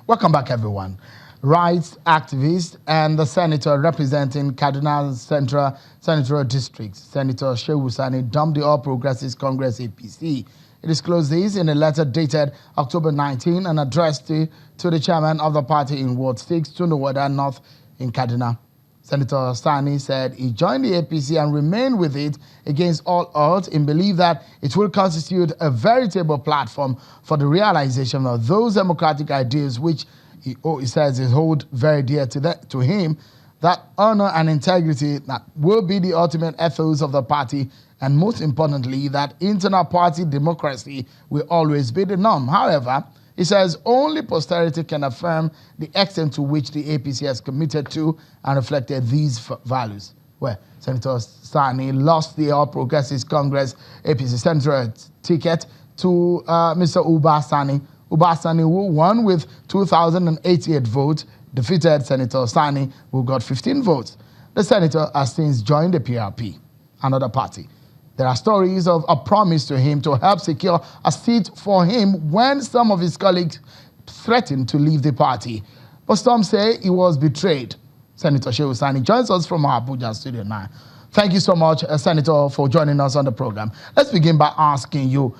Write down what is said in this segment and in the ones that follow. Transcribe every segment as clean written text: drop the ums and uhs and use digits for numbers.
Welcome back, everyone. Rights activist and the senator representing Kaduna Central Senatorial District, Senator Shehu Sani, dumped the All Progressives Congress APC. It disclosed this in a letter dated October 19 and addressed to the chairman of the party in Ward 6, Tunawada North in Kaduna. Senator Sani said he joined the APC and remained with it against all odds in belief that it will constitute a veritable platform for the realization of those democratic ideals which he says he hold very dear to him, that honor and integrity that will be the ultimate ethos of the party, and most importantly, that internal party democracy will always be the norm. However, he says only posterity can affirm the extent to which the APC has committed to and reflected these values. Well, Senator Sani lost the All Progressives Congress APC Central ticket to Mr. Uba Sani. Uba Sani, who won with 2,088 votes, defeated Senator Sani, who got 15 votes. The senator has since joined the PRP, another party. There are stories of a promise to him to help secure a seat for him when some of his colleagues threatened to leave the party. But some say he was betrayed. Senator Shehu Sani joins us from our Abuja studio now. Thank you so much, Senator, for joining us on the program. Let's begin by asking you,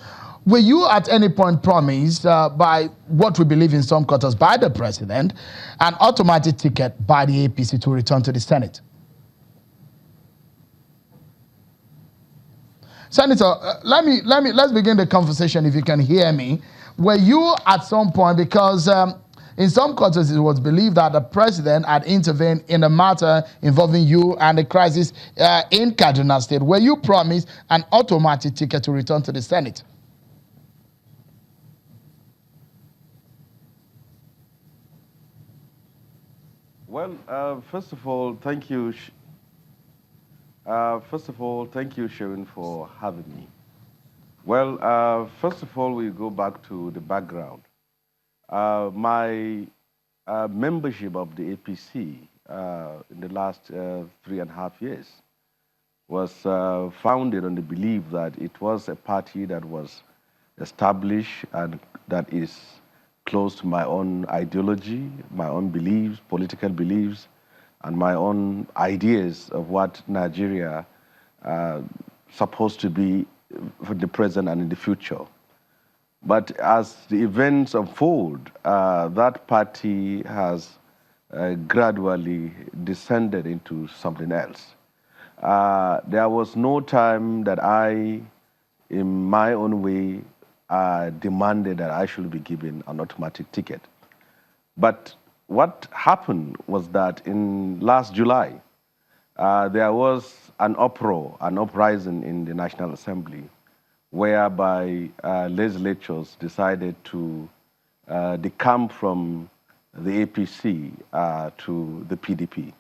were you at any point promised by what we believe in some quarters by the president an automatic ticket by the APC to return to the Senate? Senator, let's begin the conversation if you can hear me. Were you at some point, because in some quarters it was believed that the president had intervened in a matter involving you and the crisis in Kaduna State. Were you promised an automatic ticket to return to the Senate? Well, first of all, thank you. Thank you, Sharon, for having me. Well, first of all, we go back to the background. My membership of the APC in the last 3.5 years was founded on the belief that it was a party that was established and that is close to my own ideology, my own beliefs, political beliefs, and my own ideas of what Nigeria supposed to be for the present and in the future. But as the events unfold, that party has gradually descended into something else. There was no time that I, in my own way, demanded that I should be given an automatic ticket. But what happened was that in last July, there was an uproar, an uprising in the National Assembly, whereby legislatures decided to decamp from the APC to the PDP.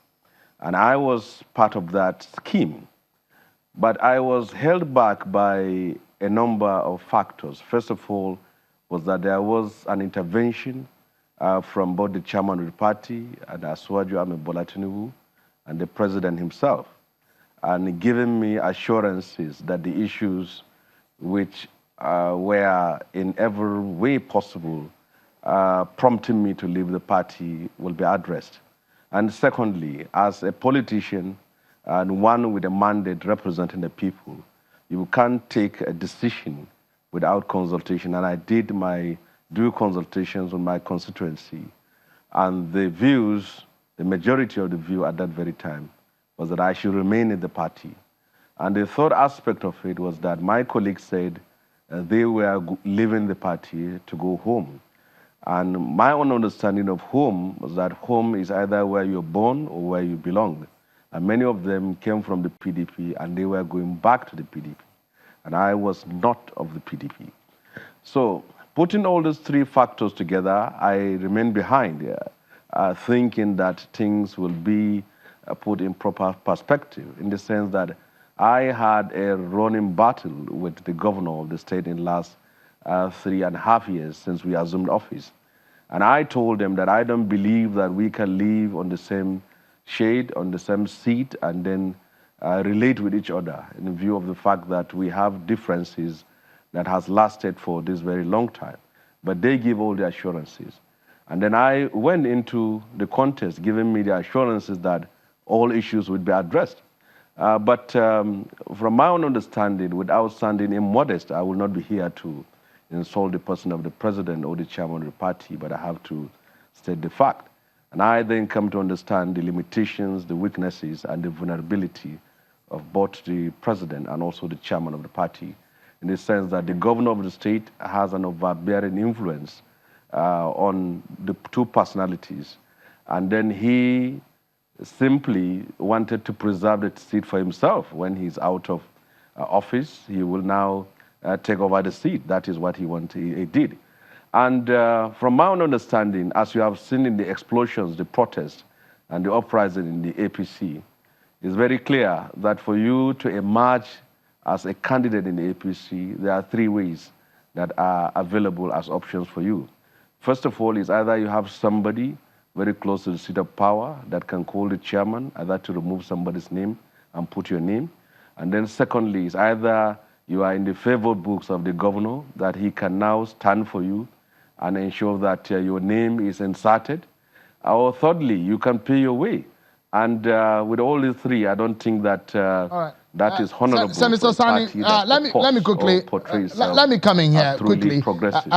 And I was part of that scheme. But I was held back by a number of factors. First of all, was that there was an intervention from both the chairman of the party, and Asuwaju Ahmed Bola Tinubu, and the president himself, and giving me assurances that the issues which were in every way possible prompting me to leave the party will be addressed. And secondly, as a politician and one with a mandate representing the people, you can't take a decision without consultation. And I did my due consultations on my constituency. And the views, the majority of the view at that very time, was that I should remain in the party. And the third aspect of it was that my colleagues said they were leaving the party to go home. And my own understanding of home was that home is either where you're born or where you belong. And many of them came from the PDP and they were going back to the PDP. And I was not of the PDP. So putting all those three factors together, I remained behind, thinking that things will be put in proper perspective, in the sense that I had a running battle with the governor of the state in the last 3.5 years since we assumed office. And I told them that I don't believe that we can live on the same shade, on the same seat, and then relate with each other in view of the fact that we have differences that has lasted for this very long time. But they give all the assurances. And then I went into the contest, giving me the assurances that all issues would be addressed. But from my own understanding, without sounding immodest, I will not be here to insult the person of the president or the chairman of the party, but I have to state the fact. And I then come to understand the limitations, the weaknesses, and the vulnerability of both the president and also the chairman of the party, in the sense that the governor of the state has an overbearing influence on the two personalities. And then he simply wanted to preserve the seat for himself. When he's out of office, he will now take over the seat. That is what he wanted, he did. And from my own understanding, as you have seen in the explosions, the protests, and the uprising in the APC, it's very clear that for you to emerge as a candidate in the APC, there are three ways that are available as options for you. First of all, is either you have somebody very close to the seat of power that can call the chairman, either to remove somebody's name and put your name. And then secondly, is either you are in the favored books of the governor, that he can now stand for you and ensure that your name is inserted. Or thirdly, you can pay your way. And with all these three, I don't think that that is honorable. Senator Sani, let me quickly, let me come in here quickly. Progressive.